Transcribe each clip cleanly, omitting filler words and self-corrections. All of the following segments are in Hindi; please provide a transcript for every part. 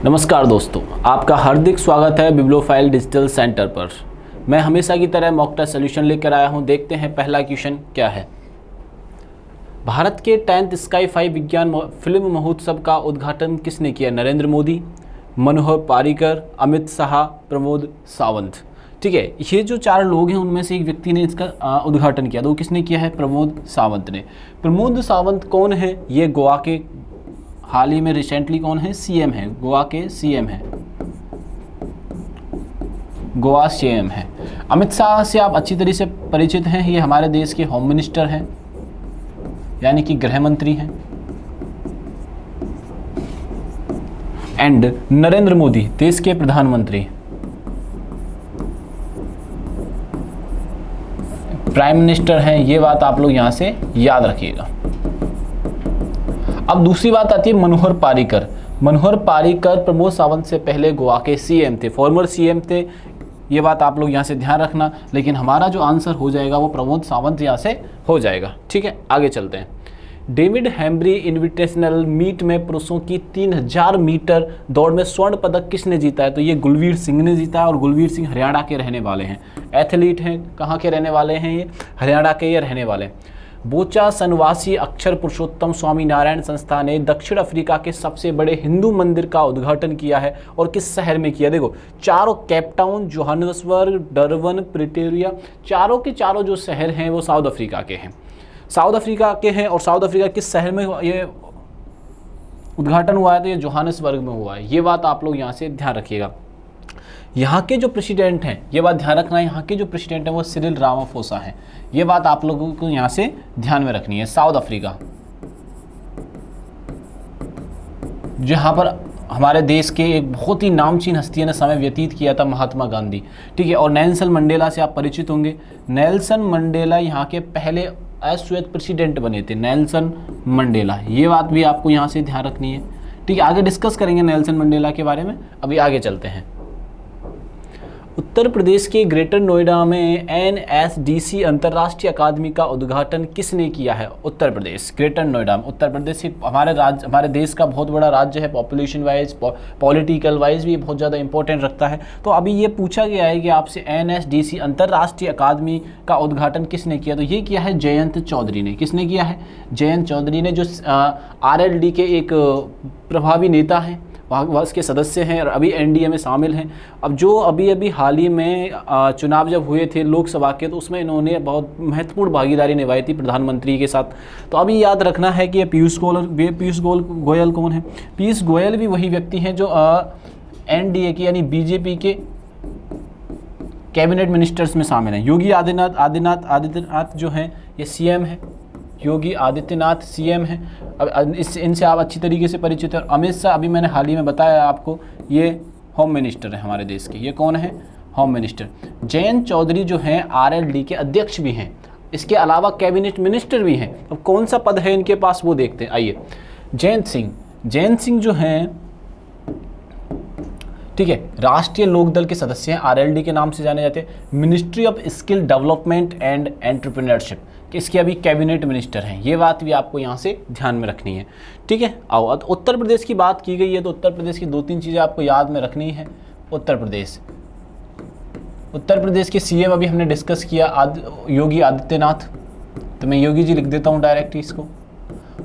नमस्कार दोस्तों, आपका हार्दिक स्वागत है बिब्लियोफाइल डिजिटल सेंटर पर। मैं हमेशा की तरह मॉक टेस्ट सोल्यूशन लेकर आया हूं। देखते हैं पहला क्वेश्चन क्या है। भारत के 10th स्काई 5 विज्ञान फिल्म महोत्सव का उद्घाटन किसने किया? नरेंद्र मोदी, मनोहर पारीकर, अमित शाह, प्रमोद सावंत। ठीक है, ये जो चार लोग हैं उनमें से एक व्यक्ति ने इसका उद्घाटन किया। तो वो किसने किया है? प्रमोद सावंत ने। प्रमोद सावंत कौन है? ये गोवा के हाल ही में रिसेंटली कौन है? सीएम है, गोवा के सीएम है, गोवा सीएम है। अमित शाह से आप अच्छी तरह से परिचित हैं। ये हमारे देश के होम मिनिस्टर हैं, यानी कि गृह मंत्री हैं। एंड नरेंद्र मोदी देश के प्रधानमंत्री, प्राइम मिनिस्टर हैं। ये बात आप लोग यहां से याद रखिएगा। अब दूसरी बात आती है मनोहर पारीकर। मनोहर पारीकर प्रमोद सावंत से पहले गोवा के सीएम थे, फॉर्मर सीएम थे। ये बात आप लोग यहाँ से ध्यान रखना। लेकिन हमारा जो आंसर हो जाएगा वो प्रमोद सावंत यहाँ से हो जाएगा। ठीक है, आगे चलते हैं। डेविड हेम्ब्री इन्विटेशनल मीट में पुरुषों की 3000 मीटर दौड़ में स्वर्ण पदक किसने जीता है? तो ये गुलवीर सिंह ने जीता है। और गुलवीर सिंह हरियाणा के रहने वाले हैं, एथलीट हैं। कहाँ के रहने वाले हैं? ये हरियाणा के ये रहने वाले हैं। बोचा सनवासी अक्षर पुरुषोत्तम स्वामी नारायण संस्था ने दक्षिण अफ्रीका के सबसे बड़े हिंदू मंदिर का उद्घाटन किया है और किस शहर में किया? देखो, चारों केपटाउन, जोहान्सबर्ग, डरबन, प्रिटोरिया, चारों के चारों जो शहर हैं वो साउथ अफ्रीका के हैं। साउथ अफ्रीका के हैं। और साउथ अफ्रीका किस शहर में ये उद्घाटन हुआ है? तो ये जोहान्सबर्ग में हुआ है। ये बात आप लोग यहाँ से ध्यान रखिएगा। यहाँ के जो प्रेसिडेंट हैं, ये बात ध्यान रखना है, यहाँ के जो प्रेसिडेंट हैं वो सिरिल रामाफोसा हैं। ये बात आप लोगों को यहाँ से ध्यान में रखनी है। साउथ अफ्रीका, जहाँ पर हमारे देश के एक बहुत ही नामचीन हस्ती ने समय व्यतीत किया था, महात्मा गांधी। ठीक है, और नेल्सन मंडेला से आप परिचित होंगे। नेल्सन मंडेला यहाँ के पहले अश्वेत प्रेसिडेंट बने थे, नेल्सन मंडेला। ये बात भी आपको यहाँ से ध्यान रखनी है। ठीक है, आगे डिस्कस करेंगे नेल्सन मंडेला के बारे में। अभी आगे चलते हैं। उत्तर प्रदेश के ग्रेटर नोएडा में एनएसडीसी अंतर्राष्ट्रीय अकादमी का उद्घाटन किसने किया है? उत्तर प्रदेश, ग्रेटर नोएडा में। उत्तर प्रदेश हमारे देश का बहुत बड़ा राज्य है। पॉपुलेशन वाइज, पॉलिटिकल वाइज भी बहुत ज़्यादा इंपॉर्टेंट रखता है। तो अभी ये पूछा गया है कि आपसे एनएसडीसी अंतर्राष्ट्रीय अकादमी का उद्घाटन किसने किया? तो ये किया है जयंत चौधरी ने। किसने किया है? जयंत चौधरी ने, जो आरएलडी के एक प्रभावी नेता हैं, वह उसके सदस्य हैं और अभी एनडीए में शामिल हैं। अब जो अभी हाल ही में चुनाव जब हुए थे लोकसभा के, तो उसमें इन्होंने बहुत महत्वपूर्ण भागीदारी निभाई थी प्रधानमंत्री के साथ। तो अभी याद रखना है कि ये पीयूष गोयल कौन है? पीयूष गोयल भी वही व्यक्ति हैं जो एनडीए की यानी बीजेपी के कैबिनेट मिनिस्टर्स में शामिल हैं। योगी आदित्यनाथ जो हैं ये सीएम है। योगी आदित्यनाथ सीएम हैं। अब इनसे आप अच्छी तरीके से परिचित हैं। अमित शाह, अभी मैंने हाल ही में बताया आपको, ये होम मिनिस्टर हैं हमारे देश के। ये कौन है? Home minister. जयंत चौधरी जो हैं आरएलडी के अध्यक्ष भी हैं। इसके अलावा कैबिनेट मिनिस्टर भी हैं। अब कौन सा पद है इनके पास वो देखते हैं। आइए, जयंत सिंह जो हैं, ठीक है, राष्ट्रीय लोकदल के सदस्य हैं। आरएलडी के नाम से जाने जाते हैं। Ministry of skill development and entrepreneurship कि इसके अभी कैबिनेट मिनिस्टर हैं। ये बात भी आपको यहाँ से ध्यान में रखनी है। ठीक है, आओ उत्तर प्रदेश की बात की गई है तो उत्तर प्रदेश की 2-3 चीज़ें आपको याद में रखनी है। उत्तर प्रदेश के सीएम अभी हमने डिस्कस किया, योगी आदित्यनाथ। तो मैं योगी जी लिख देता हूँ डायरेक्ट इसको।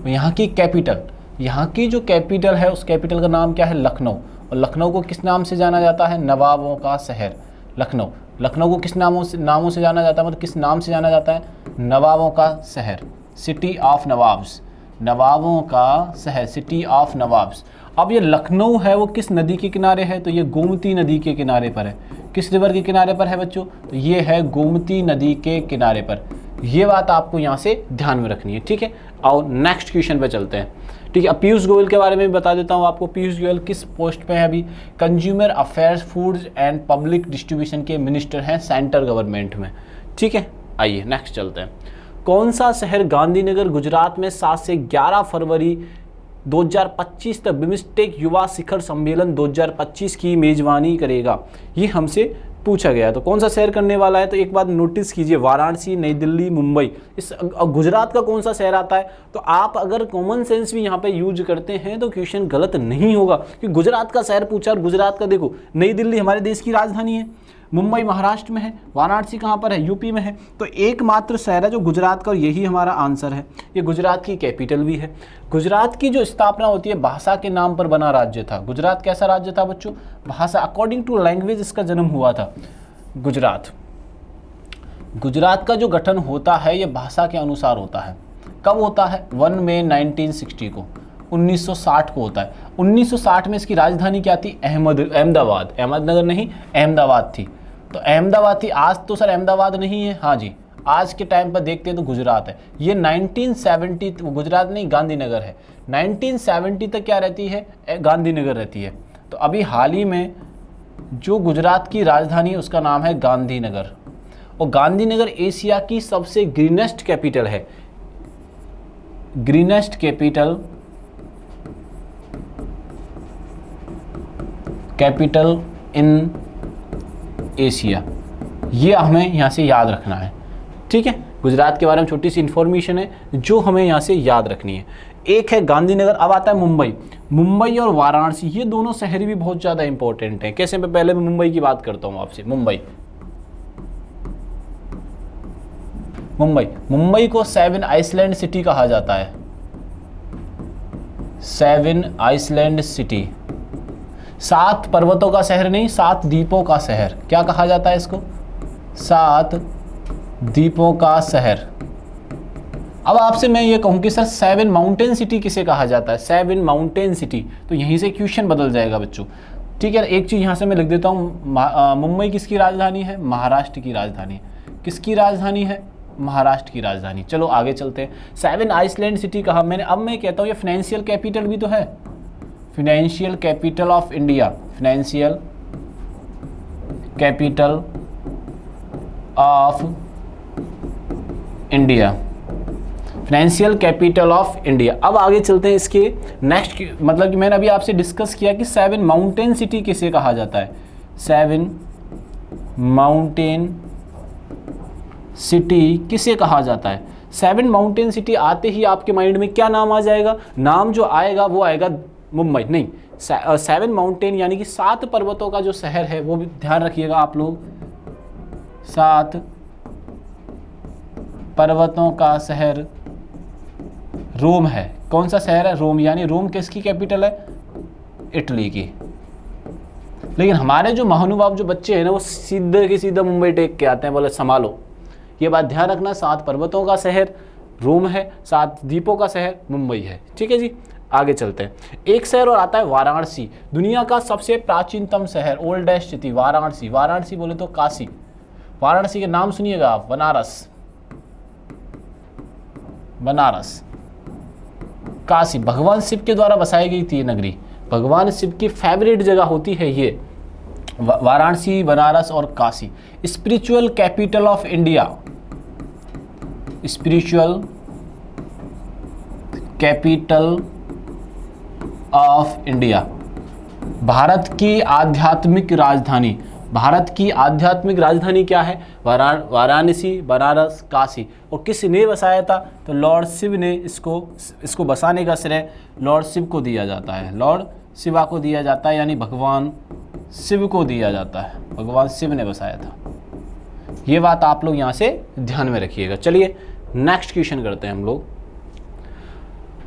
यहाँ की कैपिटल, यहाँ की जो कैपिटल है उस कैपिटल का नाम क्या है? लखनऊ। और लखनऊ को किस नाम से जाना जाता है? नवाबों का शहर लखनऊ। लखनऊ को किस नामों से जाना जाता है? मतलब किस नाम से जाना जाता है? नवाबों का शहर, सिटी ऑफ नवाब्स। नवाबों का शहर, सिटी ऑफ नवाब्स। अब ये लखनऊ है वो किस नदी के किनारे है? तो ये गोमती नदी के किनारे पर है। किस रिवर के किनारे पर है बच्चों? तो ये है गोमती नदी के किनारे पर। ये बात आपको यहाँ से ध्यान में रखनी है। ठीक है, और नेक्स्ट क्वेश्चन पे चलते हैं। ठीक है, अब पीयूष गोयल के बारे में भी बता देता हूँ आपको। पीयूष गोयल किस पोस्ट पे है अभी? Consumer affairs, foods and public distribution के मिनिस्टर हैं सेंट्रल गवर्नमेंट में। ठीक है, आइए नेक्स्ट चलते हैं। कौन सा शहर गांधीनगर गुजरात में 7 से 11 फरवरी 2025 तक बिम्स्टेक युवा शिखर सम्मेलन 2025 की मेजबानी करेगा? ये हमसे पूछा गया। तो कौन सा शहर करने वाला है, तो एक बात नोटिस कीजिए, वाराणसी, नई दिल्ली, मुंबई, इस गुजरात का कौन सा शहर आता है। तो आप अगर कॉमन सेंस भी यहाँ पे यूज करते हैं तो क्वेश्चन गलत नहीं होगा, कि गुजरात का शहर पूछा और गुजरात का देखो, नई दिल्ली हमारे देश की राजधानी है, मुंबई महाराष्ट्र में है, वाराणसी कहाँ पर है, यूपी में है। तो एकमात्र शहर है जो गुजरात का, और यही हमारा आंसर है। ये गुजरात की कैपिटल भी है। गुजरात की जो स्थापना होती है, भाषा के नाम पर बना राज्य था। गुजरात कैसा राज्य था बच्चों, भाषा, अकॉर्डिंग टू लैंग्वेज इसका जन्म हुआ था। गुजरात का जो गठन होता है ये भाषा के अनुसार होता है। कब होता है, 1 मई 1960 को, 1960 को होता है। 1960 में इसकी राजधानी क्या थी, अहमदाबाद, अहमदनगर नहीं, अहमदाबाद थी। तो अहमदाबाद थी। आज तो सर अहमदाबाद नहीं है, हाँ जी, आज के टाइम पर देखते हैं तो गुजरात है। ये 1970, गुजरात नहीं, गांधीनगर है। 1970 तक क्या रहती है, गांधीनगर रहती है। तो अभी हाल ही में जो गुजरात की राजधानी है उसका नाम है गांधीनगर, और गांधीनगर एशिया की सबसे ग्रीनेस्ट कैपिटल है, ग्रीनेस्ट कैपिटल इन एशिया। ये हमें यहाँ से याद रखना है, ठीक है। गुजरात के बारे में छोटी सी इंफॉर्मेशन है जो हमें यहाँ से याद रखनी है। एक है गांधीनगर। अब आता है मुंबई। मुंबई और वाराणसी, ये दोनों शहर भी बहुत ज़्यादा इंपॉर्टेंट हैं। कैसे, मैं पहले मुंबई की बात करता हूँ आपसे। मुंबई को 7 आइसलैंड सिटी कहा जाता है। 7 आइसलैंड सिटी, 7 पर्वतों का शहर नहीं, 7 द्वीपों का शहर। क्या कहा जाता है इसको, 7 द्वीपों का शहर। अब आपसे मैं ये कहूँ कि सर 7 माउंटेन सिटी किसे कहा जाता है, 7 माउंटेन सिटी, तो यहीं से क्वेश्चन बदल जाएगा बच्चों, ठीक है। एक चीज़ यहाँ से मैं लिख देता हूँ, मुंबई किसकी राजधानी है, महाराष्ट्र की राजधानी है। किसकी राजधानी है, महाराष्ट्र की राजधानी। चलो आगे चलते हैं। 7 आइसलैंड सिटी कहा मैंने। अब मैं कहता हूँ ये फाइनेंशियल कैपिटल भी तो है, financial capital of India, financial capital of India, financial capital of India. अब आगे चलते हैं इसके नेक्स्ट, मतलब कि मैंने अभी आपसे डिस्कस किया कि 7 माउंटेन सिटी किसे कहा जाता है, 7 माउंटेन सिटी किसे कहा जाता है। 7 माउंटेन सिटी आते ही आपके माइंड में क्या नाम आ जाएगा, नाम जो आएगा वो आएगा मुंबई नहीं, 7 माउंटेन यानी कि 7 पर्वतों का जो शहर है, वो भी ध्यान रखिएगा आप लोग, 7 पर्वतों का शहर रोम है। कौन सा शहर है, रोम। यानी रोम किसकी कैपिटल है, इटली की। लेकिन हमारे जो महानुभाव जो बच्चे हैं ना, वो सीधे के सीधा मुंबई टेक के आते हैं, बोले संभालो। ये बात ध्यान रखना, 7 पर्वतों का शहर रोम है, 7 द्वीपों का शहर मुंबई है, ठीक है जी। आगे चलते हैं। एक शहर और आता है वाराणसी, दुनिया का सबसे प्राचीनतम शहर, ओल्डेस्ट सिटी वाराणसी। वाराणसी बोले तो काशी, वाराणसी के नाम सुनिएगा आप, बनारस, काशी, भगवान शिव के द्वारा बसाई गई थी ये नगरी, भगवान शिव की फेवरेट जगह होती है ये वाराणसी, बनारस और Kashi. Spiritual capital of India, spiritual capital of India, Bharat की आध्यात्मिक राजधानी। भारत की आध्यात्मिक राजधानी क्या है, वाराणसी, बनारस, काशी। और किसने बसाया था, तो लॉर्ड शिव ने इसको बसाने का श्रेय लॉर्ड शिव को दिया जाता है, लॉर्ड शिवा को दिया जाता है, यानी भगवान शिव को दिया जाता है, भगवान शिव ने बसाया था। ये बात आप लोग यहाँ से ध्यान में रखिएगा। चलिए नेक्स्ट क्वेश्चन करते हैं हम लोग।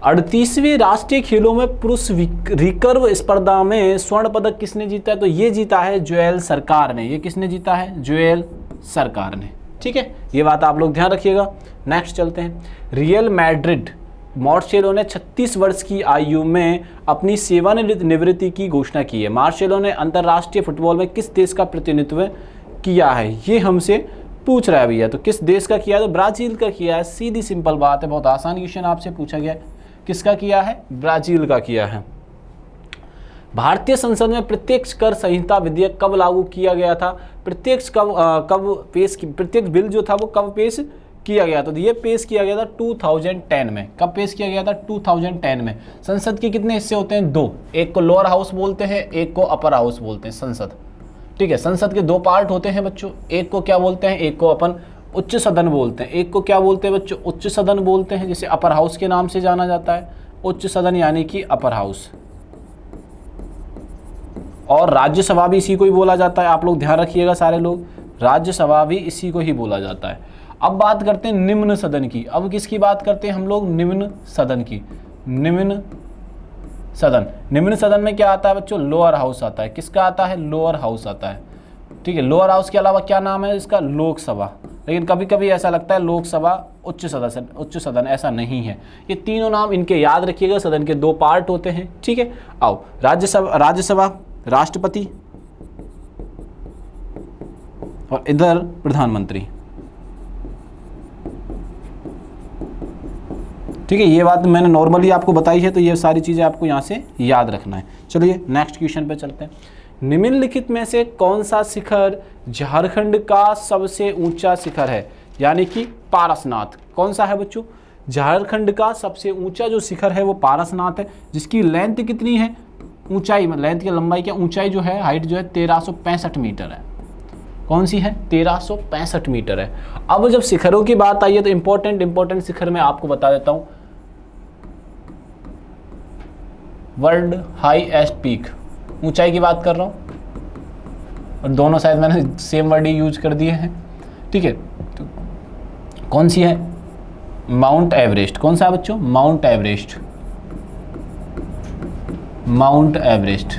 38वें राष्ट्रीय खेलों में पुरुष रिकर्व स्पर्धा में स्वर्ण पदक किसने जीता है, तो ये जीता है जोएल सरकार ने। ये किसने जीता है, जोएल सरकार ने, ठीक है। ये बात आप लोग ध्यान रखिएगा। नेक्स्ट चलते हैं। रियल मैड्रिड मार्सेलो ने 36 वर्ष की आयु में अपनी सेवानिवृत्ति की घोषणा की है। मार्सेलो ने अंतर्राष्ट्रीय फुटबॉल में किस देश का प्रतिनिधित्व किया है, ये हमसे पूछ रहा है भैया। तो किस देश का किया है, तो ब्राजील का किया है। सीधी सिंपल बात है, बहुत आसान क्वेश्चन आपसे पूछा गया है। किसका किया है, ब्राजील का किया है। भारतीय संसद में प्रत्यक्ष कर संहिता विधेयक कब लागू किया गया था, प्रत्यक्ष प्रत्यक्ष बिल जो था वो कब पेश किया गया था, तो ये पेश किया गया था 2010 में। कब पेश किया गया था, 2010 में। संसद के कितने हिस्से होते हैं, 2, एक को लोअर हाउस बोलते हैं, एक को अपर हाउस बोलते हैं संसद, ठीक है, संसद के दो पार्ट होते हैं बच्चों, एक को क्या बोलते हैं, एक को अपन उच्च सदन बोलते हैं, एक को क्या बोलते हैं बच्चों, उच्च सदन बोलते हैं, जिसे अपर हाउस के नाम से जाना जाता है, उच्च सदन यानी कि अपर हाउस। और राज्यसभा भी इसी को ही बोला जाता है, आप लोग ध्यान रखिएगा सारे लोग, राज्यसभा भी इसी को ही बोला जाता है। अब बात करते हैं निम्न सदन की। अब किसकी बात करते हैं हम लोग, निम्न सदन की। निम्न सदन, निम्न सदन में क्या आता है बच्चों, लोअर हाउस आता है। किसका आता है, लोअर हाउस आता है। ठीक है, लोअर हाउस के अलावा क्या नाम है इसका, लोकसभा। लेकिन कभी कभी ऐसा लगता है लोकसभा उच्च सदन, ऐसा नहीं है। ये तीनों नाम इनके याद रखिएगा, सदन के दो पार्ट होते हैं। ठीक है, आओ राज्यसभा राष्ट्रपति और इधर प्रधानमंत्री। ठीक है, ये बात मैंने नॉर्मली आपको बताई है, तो ये सारी चीज़ें आपको यहाँ से याद रखना है। चलिए नेक्स्ट क्वेश्चन पे चलते हैं। निम्नलिखित में से कौन सा शिखर झारखंड का सबसे ऊंचा शिखर है, यानी कि पारसनाथ। कौन सा है बच्चों, झारखंड का सबसे ऊंचा जो शिखर है वो पारसनाथ है, जिसकी लेंथ कितनी है, ऊंचाई में, लेंथ की लंबाई क्या, ऊंचाई जो है, हाइट जो है 1365 मीटर है। कौन सी है, 1365 मीटर है। अब जब शिखरों की बात आई है तो इंपॉर्टेंट शिखर मैं आपको बता देता हूं। वर्ल्ड हाईएस्ट पीक, ऊंचाई की बात कर रहा हूं, और दोनों शायद मैंने सेम वर्ड ही यूज कर दिए हैं। ठीक है, तो कौन सी है, माउंट एवरेस्ट। कौन सा है बच्चों, mount Everest. Mount Everest,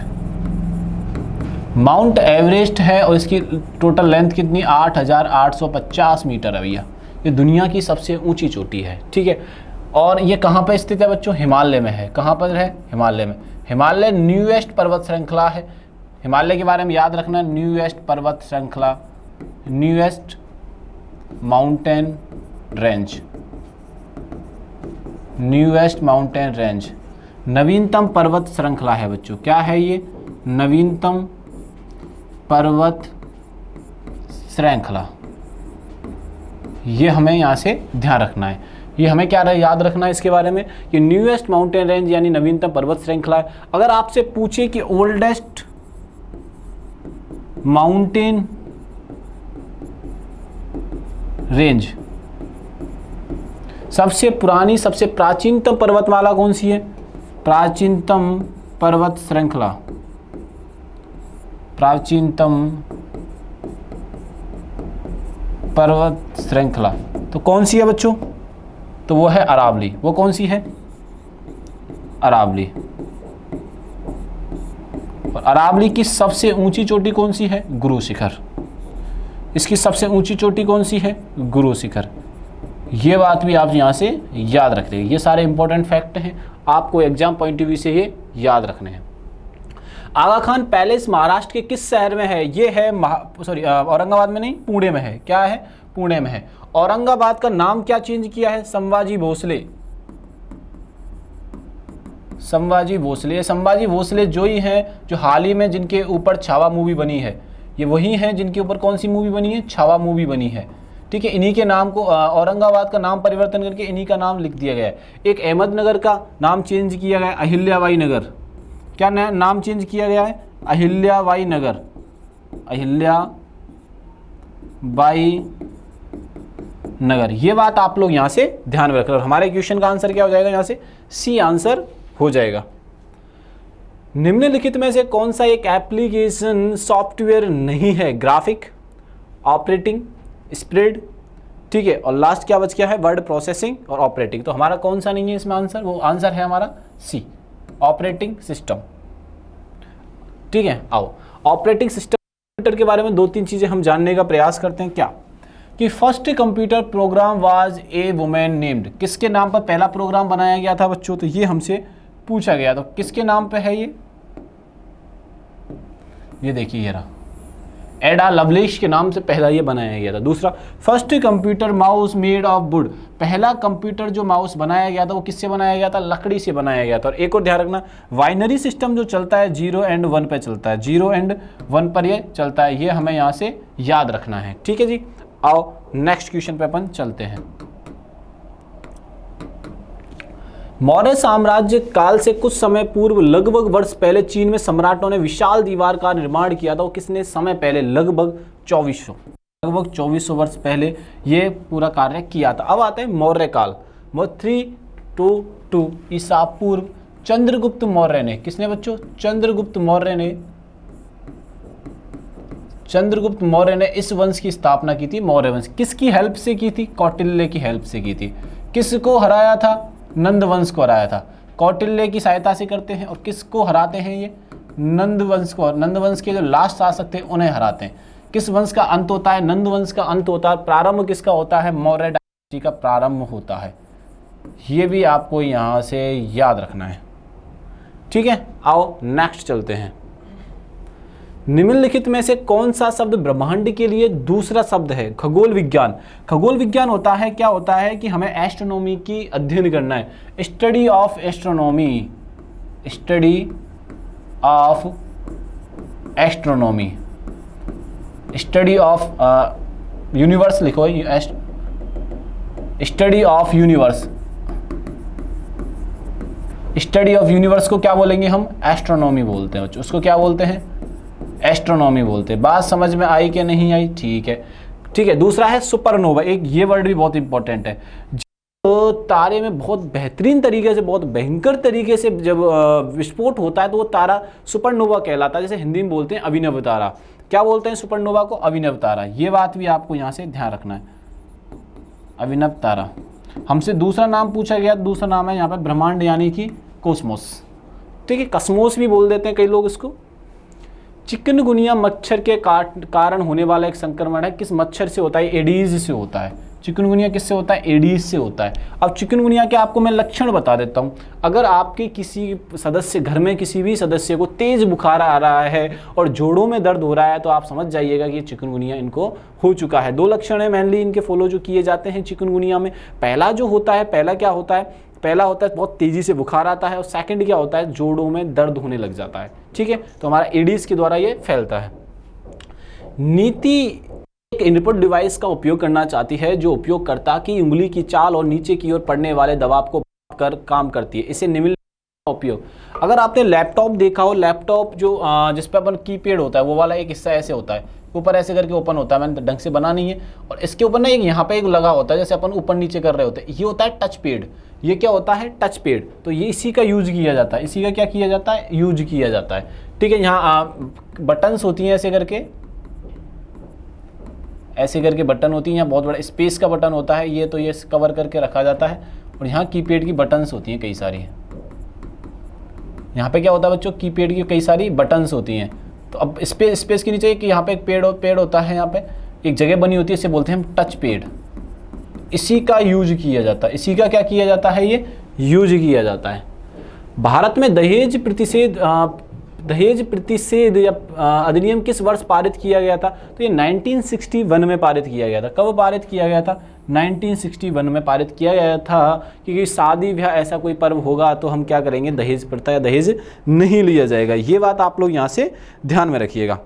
mount Everest है, और इसकी टोटल लेंथ कितनी, 8850 मीटर है भैया। ये दुनिया की सबसे ऊंची चोटी है। ठीक है, और ये कहाँ पर स्थित है बच्चों, हिमालय में है। कहाँ पर है, हिमालय में। हिमालय न्यूएस्ट पर्वत श्रृंखला है। हिमालय के बारे में याद रखना, न्यूएस्ट पर्वत श्रृंखला, newest mountain range, newest mountain range. नवीनतम पर्वत श्रृंखला है बच्चों। क्या है ये, नवीनतम पर्वत श्रृंखला। ये हमें यहाँ से ध्यान रखना है, ये हमें क्या याद रखना है इसके बारे में, कि न्यूएस्ट माउंटेन रेंज यानी नवीनतम पर्वत श्रृंखला है। अगर आपसे पूछे कि ओल्डेस्ट माउंटेन रेंज, सबसे पुरानी सबसे प्राचीनतम पर्वतमाला कौन सी है, प्राचीनतम पर्वत श्रृंखला, प्राचीनतम पर्वत श्रृंखला तो कौन सी है बच्चों, तो वो है अरावली। वो कौन सी है, अरावली। और अरावली की सबसे ऊंची चोटी कौन सी है, गुरु शिखर। इसकी सबसे ऊंची चोटी कौन सी है, गुरु शिखर। ये बात भी आप यहाँ से याद रख लेंगे। ये सारे इंपॉर्टेंट फैक्ट हैं, आपको एग्जाम पॉइंट ऑफ व्यू से ये याद रखने हैं। आगा खान पैलेस महाराष्ट्र के किस शहर में है, ये है औरंगाबाद में नहीं, पुणे में है। क्या है, पुणे में है। औरंगाबाद का नाम क्या चेंज किया है, संभाजी भोसले। संभाजी भोसले, संभाजी भोसले जो ही हैं जो हाल ही में जिनके ऊपर छावा मूवी बनी है, ये वही हैं जिनके ऊपर कौन सी मूवी बनी है, छावा मूवी बनी है। ठीक है, इन्हीं के नाम को औरंगाबाद का नाम परिवर्तन करके इन्हीं का नाम लिख दिया गया है। एक अहमदनगर का नाम चेंज किया गया है, अहिल्याबाई नगर। क्या नाम चेंज किया गया है, अहिल्याबाई नगर, अहिल्याबाई नगर। ये बात आप लोग यहाँ से ध्यान में रखना। हमारे क्वेश्चन का आंसर क्या हो जाएगा, यहाँ से सी आंसर हो जाएगा। निम्नलिखित में से कौन सा एक एप्लीकेशन सॉफ्टवेयर नहीं है, ग्राफिक, ऑपरेटिंग, स्प्रेड। ठीक है, और लास्ट क्या बच गया है, वर्ड प्रोसेसिंग और ऑपरेटिंग। तो हमारा कौन सा नहीं है इसमें आंसर, वो आंसर है हमारा सी, ऑपरेटिंग सिस्टम। ठीक है, आओ ऑपरेटिंग सिस्टम के बारे में दो तीन चीजें हम जानने का प्रयास करते हैं। क्या कि first computer program was a women named, किसके नाम पर पहला प्रोग्राम बनाया गया था बच्चों, तो ये हमसे पूछा गया। तो किसके नाम पे है ये देखिए, ये रहा, एडा लवलेश के नाम से पहला ये बनाया गया था। दूसरा, first computer mouse made of would, पहला कंप्यूटर जो माउस बनाया गया था वो किससे बनाया गया था, लकड़ी से बनाया गया था। और एक और ध्यान रखना, बाइनरी सिस्टम जो चलता है 0 एंड 1 पे चलता है, 0 एंड 1 पर ये चलता है, ये हमें यहाँ से याद रखना है। ठीक है जी, आओ नेक्स्ट क्वेश्चन पे अपन चलते हैं। मौर्य साम्राज्य काल से कुछ समय पूर्व लगभग वर्ष पहले चीन में सम्राटों ने विशाल दीवार का निर्माण किया था। वो किसने समय पहले? लगभग 2400 वर्ष पहले ये पूरा कार्य किया था। अब आते हैं मौर्य काल। 322 ईसा पूर्व चंद्रगुप्त मौर्य ने, किसने बच्चों? चंद्रगुप्त मौर्य ने इस वंश की स्थापना की थी, मौर्य वंश। किसकी हेल्प से की थी? कौटिल्य की हेल्प से की थी। किसको हराया था? नंद वंश को हराया था। कौटिल्य की सहायता से करते हैं। और किसको हराते हैं? ये नंद वंश को। नंद वंश के जो लास्ट शासक थे उन्हें हराते हैं। किस वंश का अंत होता है? नंद वंश का अंत होता है। प्रारंभ किसका होता है? मौर्य डायनेस्टी का प्रारंभ होता है। ये भी आपको यहाँ से याद रखना है, ठीक है। आओ नेक्स्ट चलते हैं। निम्नलिखित में से कौन सा शब्द ब्रह्मांड के लिए दूसरा शब्द है? खगोल विज्ञान। खगोल विज्ञान होता है, क्या होता है कि हमें एस्ट्रोनॉमी की अध्ययन करना है। Study of astronomy, study of astronomy, study of universe लिखो, study of universe. Study of universe को क्या बोलेंगे हम? एस्ट्रोनॉमी बोलते हैं। उसको क्या बोलते हैं? एस्ट्रोनॉमी बोलते हैं। बात समझ में आई कि नहीं आई? ठीक है, ठीक है। दूसरा है सुपरनोवा। एक ये वर्ड भी बहुत इंपॉर्टेंट है। जो तारे में बहुत बेहतरीन तरीके से, बहुत भयंकर तरीके से जब विस्फोट होता है तो वो तारा सुपरनोवा कहलाता है। जैसे हिंदी में बोलते हैं अभिनव तारा। क्या बोलते हैं सुपरनोवा को? अभिनव तारा। ये बात भी आपको यहाँ से ध्यान रखना है, अभिनव तारा। हमसे दूसरा नाम पूछा गया, दूसरा नाम है यहाँ पर ब्रह्मांड यानी कि कोस्मोस, ठीक है। कस्मोस भी बोल देते हैं कई लोग इसको। चिकनगुनिया मच्छर के कारण होने वाला एक संक्रमण है। किस मच्छर से होता है? एडीज से होता है। चिकनगुनिया किससे होता है? एडीज से होता है। अब चिकनगुनिया के आपको मैं लक्षण बता देता हूँ। अगर आपके किसी सदस्य, घर में किसी भी सदस्य को तेज बुखार आ रहा है और जोड़ों में दर्द हो रहा है तो आप समझ जाइएगा कि चिकनगुनिया इनको हो चुका है। 2 लक्षण है मेनली इनके फॉलो जो किए जाते हैं चिकनगुनिया में। पहला जो होता है, पहला क्या होता है? पहला होता है बहुत तेजी से बुखार आता है, और सेकंड क्या होता है? जोड़ों में दर्द होने लग जाता है, ठीक है। तो हमारा एडीज के द्वारा ये फैलता है। नीति एक इनपुट डिवाइस का उपयोग करना चाहती है जो उपयोगकर्ता की उंगली की चाल और नीचे की ओर पड़ने वाले दबाव को कर काम करती है। इसे निम्नलिखित उपयोग। अगर आपने लैपटॉप देखा हो, लैपटॉप जो जिस पे अपन कीपैड होता है वो वाला एक हिस्सा ऐसे होता है, ऊपर ऐसे करके ओपन होता है। मैंने ढंग से बना नहीं है। और इसके ऊपर ना एक यहाँ पे एक लगा होता है, जैसे अपन ऊपर नीचे कर रहे होते हैं, ये होता है टच पैड। ये क्या होता है? Touch pad. तो ये इसी का यूज किया जाता है। इसी का क्या किया जाता है? यूज किया जाता है, ठीक है। यहाँ बटन्स होती हैं ऐसे करके, ऐसे करके बटन होती हैं। यहाँ बहुत बड़ा स्पेस का बटन होता है, ये तो ये कवर करके रखा जाता है। और यहाँ कीपैड की बटन्स होती हैं कई सारी। यहाँ पे क्या होता है बच्चों? कीपैड की कई सारी बटन्स होती हैं। तो अब स्पेस के नीचे एक यहाँ पे एक पेड़ होता है, यहाँ पे एक जगह बनी होती है, इसे बोलते हैं हम टच पैड। इसी का यूज किया जाता है। इसी का क्या किया जाता है? ये यूज किया जाता है। भारत में दहेज प्रतिषेध या अधिनियम किस वर्ष पारित किया गया था? तो ये 1961 में पारित किया गया था। कब पारित किया गया था? 1961 में पारित किया गया था। क्योंकि शादी ब्याह ऐसा कोई पर्व होगा तो हम क्या करेंगे? दहेज प्रथा या दहेज नहीं लिया जाएगा। ये बात आप लोग यहाँ से ध्यान में रखिएगा,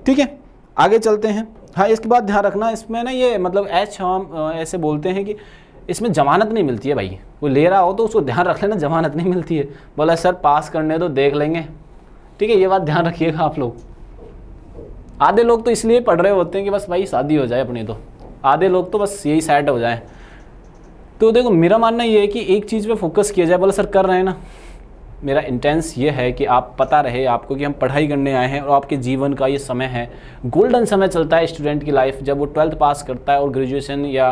ठीक है। आगे चलते हैं। हाँ, इसके बाद ध्यान रखना, इसमें ना ये मतलब हम ऐसे बोलते हैं कि इसमें जमानत नहीं मिलती है भाई। कोई ले रहा हो तो उसको ध्यान रख लेना, जमानत नहीं मिलती है। बोला सर पास करने तो देख लेंगे, ठीक है। ये बात ध्यान रखिएगा आप लोग। आधे लोग तो इसलिए पढ़ रहे होते हैं कि बस भाई शादी हो जाए अपनी, तो आधे लोग तो बस यही सेट हो जाए। तो देखो मेरा मानना ये है कि एक चीज़ पे फोकस किया जाए। बोला सर कर रहे हैं ना, मेरा इंटेंस ये है कि आप पता रहे आपको कि हम पढ़ाई करने आए हैं और आपके जीवन का ये समय है, गोल्डन समय चलता है स्टूडेंट की लाइफ। जब वो 12th पास करता है और ग्रेजुएशन या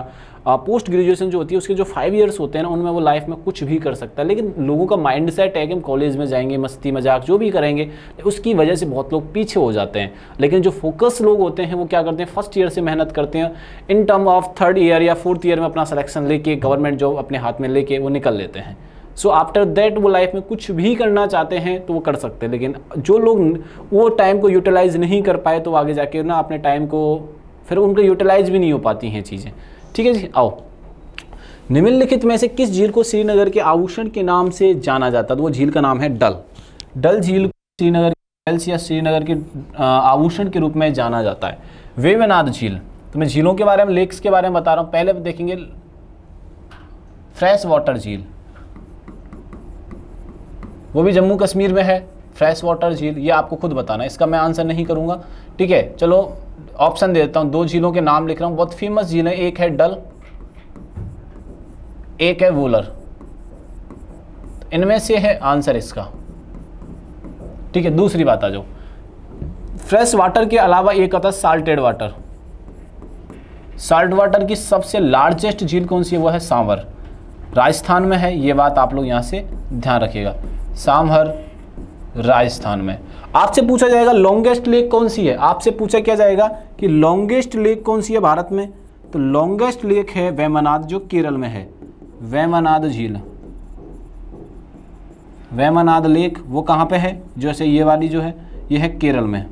पोस्ट ग्रेजुएशन जो होती है उसके जो 5 इयर्स होते हैं ना, उनमें वो लाइफ में कुछ भी कर सकता है। लेकिन लोगों का माइंड सेट है कि हम कॉलेज में जाएंगे, मस्ती मजाक जो भी करेंगे, उसकी वजह से बहुत लोग पीछे हो जाते हैं। लेकिन जो फोकस लोग होते हैं वो क्या करते हैं? फर्स्ट ईयर से मेहनत करते हैं, in term of 3rd year या 4th ईयर में अपना सिलेक्शन लेके, गवर्नमेंट जॉब अपने हाथ में लेके वो निकल लेते हैं। सो आफ्टर दैट वो लाइफ में कुछ भी करना चाहते हैं तो वो कर सकते हैं। लेकिन जो लोग वो टाइम को यूटिलाइज नहीं कर पाए तो आगे जाके ना अपने टाइम को फिर उनको यूटिलाइज भी नहीं हो पाती हैं चीज़ें, ठीक है जी। आओ, निम्नलिखित में से किस झील को श्रीनगर के आभूषण के नाम से जाना जाता है? तो वो झील का नाम है डल। डल झील श्रीनगर या श्रीनगर के आभूषण के रूप में जाना जाता है। वेवनाथ झील, तो मैं झीलों के बारे में, लेक्स के बारे में बता रहा हूँ। पहले देखेंगे फ्रेश वाटर झील। वो भी जम्मू कश्मीर में है, फ्रेश वाटर झील, ये आपको खुद बताना है, इसका मैं आंसर नहीं करूँगा, ठीक है। चलो ऑप्शन दे देता हूँ, 2 झीलों के नाम लिख रहा हूँ, बहुत फेमस झील है, एक है डल, एक है वूलर, इनमें से है आंसर इसका, ठीक है। दूसरी बात आ जाओ, फ्रेश वाटर के अलावा एक आता है साल्टेड वाटर। साल्ट वाटर की सबसे लार्जेस्ट झील कौन सी है? वो है सांवर, राजस्थान में है, ये बात आप लोग यहाँ से ध्यान रखिएगा, सांभर राजस्थान में। आपसे पूछा जाएगा लॉन्गेस्ट लेक कौन सी है, आपसे पूछा क्या जाएगा कि लॉन्गेस्ट लेक कौन सी है भारत में, तो लॉन्गेस्ट लेक है वेमनाड जो केरल में है, वेमनाड झील, वेमनाड लेक वो कहाँ पे है, जैसे ये वाली जो है ये है केरल में।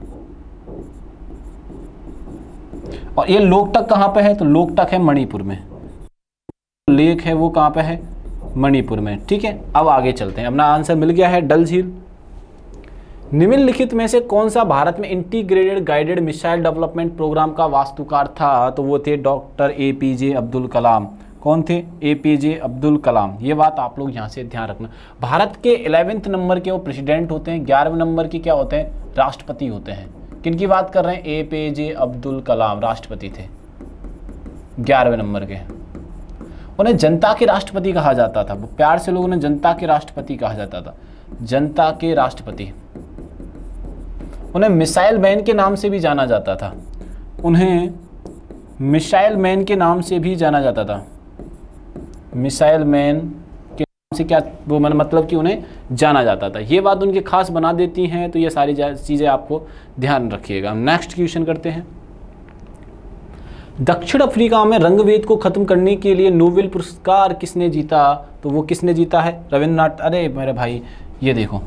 और ये लोकटक कहाँ पे है, तो लोकटक है मणिपुर में, लेक है वो कहाँ पे है, मणिपुर में, ठीक है। अब आगे चलते हैं, अपना आंसर मिल गया है डल झील। निम्नलिखित में से कौन सा भारत में integrated guided missile development programme का वास्तुकार था, तो वो थे डॉक्टर APJ अब्दुल कलाम। कौन थे? APJ अब्दुल कलाम, ये बात आप लोग यहाँ से ध्यान रखना। भारत के 11वें नंबर के वो प्रेसिडेंट होते हैं, 11वें नंबर के क्या होते हैं, राष्ट्रपति होते हैं। किन की बात कर रहे हैं? APJ अब्दुल कलाम राष्ट्रपति थे 11वें नंबर के। उन्हें जनता के राष्ट्रपति कहा जाता था, वो प्यार से लोगों ने जनता के राष्ट्रपति कहा जाता था, जनता के राष्ट्रपति। उन्हें मिसाइल मैन के नाम से भी जाना जाता था, उन्हें मिसाइल मैन के नाम से भी जाना जाता था, मिसाइल मैन के नाम से क्या वो मतलब कि उन्हें जाना जाता था। ये बात उनके खास बना देती हैं, तो ये सारी चीज़ें आपको ध्यान रखिएगा। नेक्स्ट क्वेश्चन करते हैं। दक्षिण अफ्रीका में रंगभेद को खत्म करने के लिए नोबेल पुरस्कार किसने जीता, तो वो किसने जीता है? रविंद्रनाथ। अरे मेरे भाई ये देखो,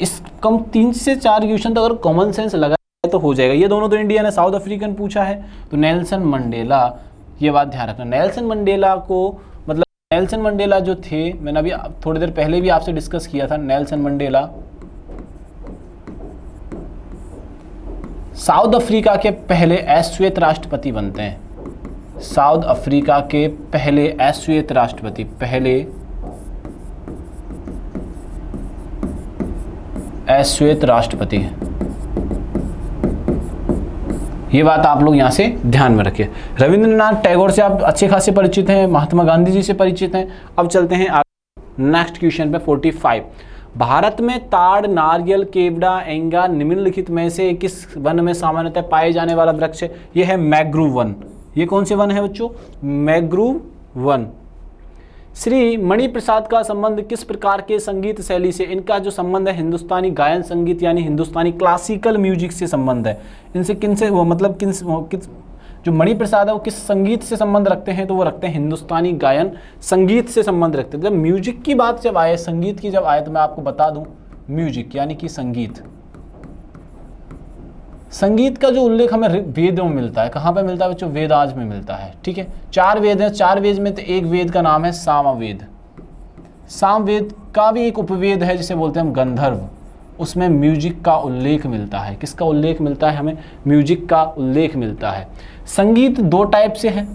इस कम 3 से 4 क्वेश्चन तो अगर कॉमन सेंस लगा तो हो जाएगा। ये दोनों तो इंडिया ने साउथ अफ्रीकन पूछा है, तो नेल्सन मंडेला, ये बात ध्यान रखना। नेल्सन मंडेला को मतलब नेल्सन मंडेला जो थे, मैंने अभी थोड़ी देर पहले भी आपसे डिस्कस किया था, नेल्सन मंडेला साउथ अफ्रीका के पहले अश्वेत राष्ट्रपति बनते हैं। साउथ अफ्रीका के पहले अश्वेत राष्ट्रपति, पहले अश्वेत राष्ट्रपति, ये बात आप लोग यहां से ध्यान में रखिए। रविंद्रनाथ टैगोर से आप अच्छे खासे परिचित हैं, महात्मा गांधी जी से परिचित हैं। अब चलते हैं नेक्स्ट क्वेश्चन पे 45। भारत में ताड़, नारियल, केवड़ा, एंगा निम्नलिखित में से किस वन में सामान्यतः पाए जाने वाला वृक्ष है? यह है मैंग्रोव वन। ये कौन से वन है बच्चों? मैंग्रोव वन। श्री मणि प्रसाद का संबंध किस प्रकार के संगीत शैली से? इनका जो संबंध है हिंदुस्तानी गायन संगीत यानी हिंदुस्तानी क्लासिकल म्यूजिक से संबंध है। इनसे किन से वो मतलब किस जो मणि प्रसाद है वो किस संगीत से संबंध रखते हैं? तो वो रखते हैं हिंदुस्तानी गायन संगीत से संबंध रखते हैं। जब म्यूजिक की बात जब आए, संगीत की जब आए, तो मैं आपको बता दूं म्यूजिक यानी कि संगीत, संगीत का जो उल्लेख हमें वेदों में मिलता है। कहाँ पे मिलता है बच्चों? वेदाज में मिलता है, ठीक है। 4 वेद हैं, 4 वेद में तो एक वेद का नाम है सामवेद। सामवेद का भी एक उपवेद है जिसे बोलते हैं हम गंधर्व, उसमें म्यूजिक का उल्लेख मिलता है। किसका उल्लेख मिलता है? हमें म्यूजिक का उल्लेख मिलता है। संगीत 2 टाइप से है,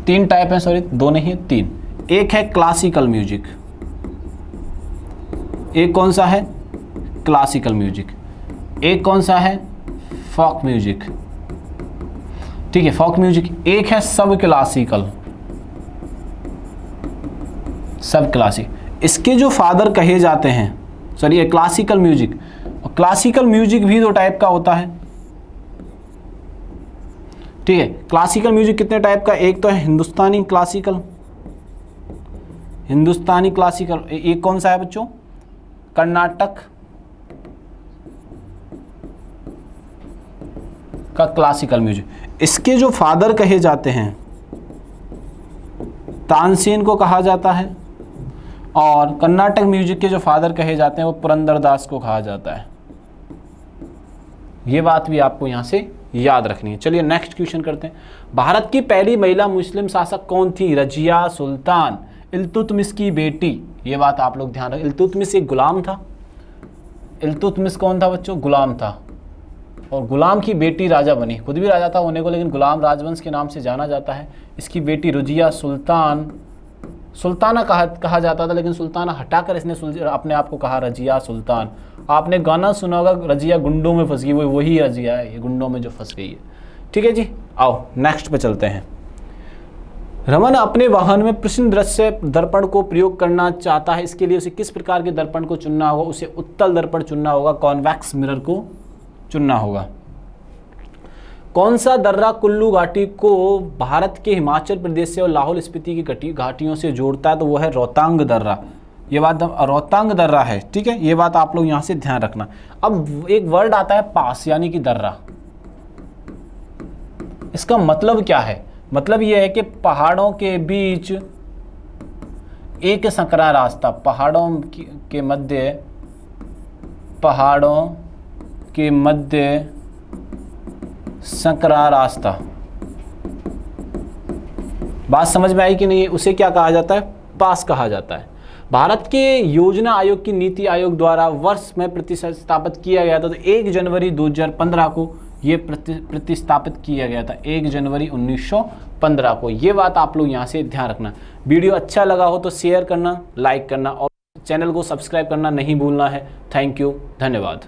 3 टाइप है, सॉरी 2 नहीं 3। एक है क्लासिकल म्यूजिक, एक कौन सा है? Classical music. एक कौन सा है? फोक म्यूजिक, ठीक है, फोक म्यूजिक। एक है सब क्लासिकल, सब क्लासिक। इसके जो फादर कहे जाते हैं, सॉरी ये क्लासिकल म्यूजिक, और क्लासिकल म्यूजिक भी 2 टाइप का होता है, ठीक है। क्लासिकल म्यूजिक कितने टाइप का? एक तो है हिंदुस्तानी क्लासिकल, हिंदुस्तानी क्लासिकल। एक कौन सा है बच्चों? कर्नाटक का क्लासिकल म्यूजिक। इसके जो फादर कहे जाते हैं, तानसेन को कहा जाता है, और कर्नाटक म्यूजिक के जो फादर कहे जाते हैं वो पुरंदरदास को कहा जाता है। ये बात भी आपको यहां से याद रखनी है। चलिए नेक्स्ट क्वेश्चन करते हैं। भारत की पहली महिला मुस्लिम शासक कौन थी? रजिया सुल्तान, इल्तुतमिश की बेटी। ये बात आप लोग ध्यान रखें। इल्तुतमिश एक गुलाम था। इल्तुतमिश कौन था बच्चों? गुलाम था, और गुलाम की बेटी राजा बनी। खुद भी राजा था होने को, लेकिन गुलाम राजवंश के नाम से जाना जाता है। इसकी बेटी रुजिया सुल्तान सुल्ताना कहा जाता था, लेकिन सुल्ताना हटाकर इसने अपने आप को कहा रजिया सुल्तान। आपने गाना सुना होगा, रजिया गुंडों में फंस गई, वही रजिया है, ये गुंडों में जो फंस गई है। ठीक है जी, आओ नेक्स्ट पे चलते हैं। रमन अपने वाहन में प्रश्न दृश्य दर्पण को प्रयोग करना चाहता है, इसके लिए उसे किस प्रकार के दर्पण को चुनना होगा? उसे उत्तल दर्पण चुनना होगा, कॉन्वेक्स मिरर को चुनना होगा। कौन सा दर्रा कुल्लू घाटी को भारत के हिमाचल प्रदेश से और लाहौल स्पीति की घाटियों से जोड़ता है? तो वो है रोहतांग दर्रा। ये बात रोहतांग दर्रा है, ठीक है, ये बात आप लोग यहाँ से ध्यान रखना। अब एक वर्ड आता है पास, यानी कि दर्रा। इसका मतलब क्या है? मतलब ये है कि पहाड़ों के बीच एक संकरा रास्ता, पहाड़ों के मध्य संकरा रास्ता। बात समझ में आई कि नहीं? उसे क्या कहा जाता है? पास कहा जाता है। भारत के योजना आयोग की नीति आयोग द्वारा वर्ष में प्रतिस्थापित किया गया था, तो 1 जनवरी 2015 को ये प्रतिस्थापित किया गया था, 1 जनवरी 1915 को। ये बात आप लोग यहाँ से ध्यान रखना। वीडियो अच्छा लगा हो तो शेयर करना, लाइक करना और चैनल को सब्सक्राइब करना नहीं भूलना है। थैंक यू, धन्यवाद।